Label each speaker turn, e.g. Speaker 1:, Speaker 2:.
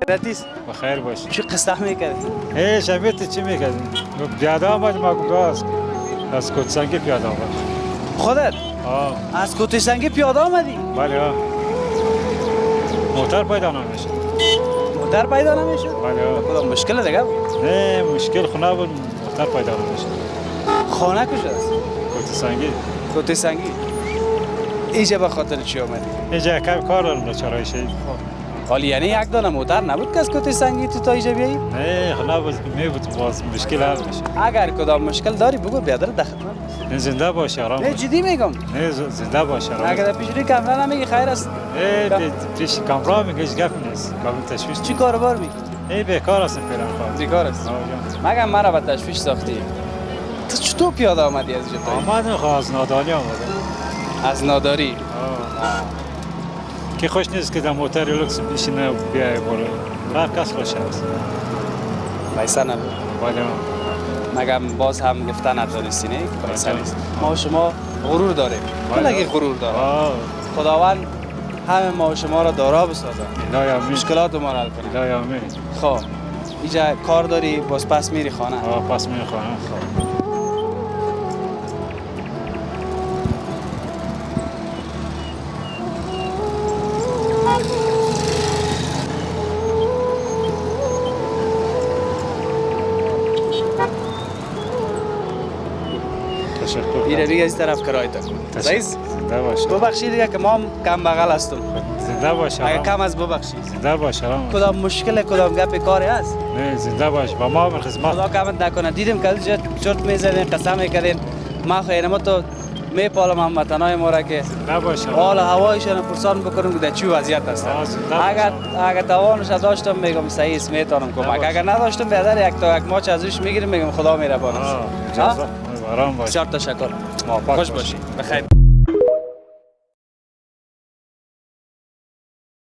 Speaker 1: رتیس
Speaker 2: بخیر باش.
Speaker 1: چی قصه میکردی؟
Speaker 2: شبیت چی میکردی؟ پیاده آمد ما گاز از کوتسنگی پیاده آمد.
Speaker 1: خودت؟ از کوتسنگی پیاده آمدی؟
Speaker 2: بله موتر پیدا نمیشد.
Speaker 1: موتر پیدا نمیشد؟
Speaker 2: بله
Speaker 1: کدام مشکل دیگه بود؟
Speaker 2: نه مشکل خونه بود موتر پیدا نمیشد.
Speaker 1: خانه کجاست؟
Speaker 2: کوتسنگی.
Speaker 1: کوتسنگی. اینجا به خاطر چی آمدی؟
Speaker 2: اینجا کار دارم چرای شهید.
Speaker 1: حالی یعنی یک دانه موتر نبود که از کوتسنگی تو تا اینجا بیایی؟
Speaker 2: نه خونه بود میبود باز مشکل حل میشه.
Speaker 1: اگر کدام مشکل داری بگو بیادر در خدمت.
Speaker 2: این زنده باش آرام.
Speaker 1: نه جدی میگم.
Speaker 2: نه زنده باش آرام.
Speaker 1: اگر پیش روی کامرا نمیگی خیر است.
Speaker 2: پیش کامرا میگه هیچ گپ نیست. کامل تشویش.
Speaker 1: چی کاروبار میکنی؟
Speaker 2: بیکار هستم فعلا.
Speaker 1: بیکار است. مگه مرا به تشویش ساختی. تو چطور پیاده آمدی از اینجا؟
Speaker 2: آمدم از نادانی آمدم.
Speaker 1: از ناداری.
Speaker 2: که خوش نیست که در موتر لوکس بشینه بیای بالا. هر کس خوش است.
Speaker 1: پیسه نبود.
Speaker 2: بله.
Speaker 1: مگم باز هم گفتن ندانستی نه پیسه نیست. ما و شما غرور داریم. بلگی غرور داره. خداوند همه ما و شما را دارا بسازه.
Speaker 2: الهی آمین.
Speaker 1: مشکلات ما حل کنه.
Speaker 2: الهی آمین.
Speaker 1: خب اینجا کار داری باز پس میری خانه.
Speaker 2: پس میری خانه.
Speaker 1: ایره دیگه از طرف کرایه تا کن. رئیس
Speaker 2: زنده باش.
Speaker 1: ببخشید دیگه که ما هم کم بغل هستم.
Speaker 2: زنده باش.
Speaker 1: اگه کم از ببخشید.
Speaker 2: زنده باش.
Speaker 1: کدام مشکل کدام گپ کاری هست؟
Speaker 2: نه زنده باش. با ما من خدمت.
Speaker 1: خدا کمت نکنه. دیدم که چرت میزدین قسم میکردین. ما خیلی تو میپالم هموطنای ما را که حال هوایشان پرسان بکنم که در چی وضعیت هستن. اگر توانش داشتم میگم صحیح است میتونم کمک. اگر نداشتم بیادر یک تا یک ماچ از روش میگیرم میگم خدا مهربان است.
Speaker 2: آرام باش.
Speaker 1: بسیار تشکر. خوش باشی. بخیر.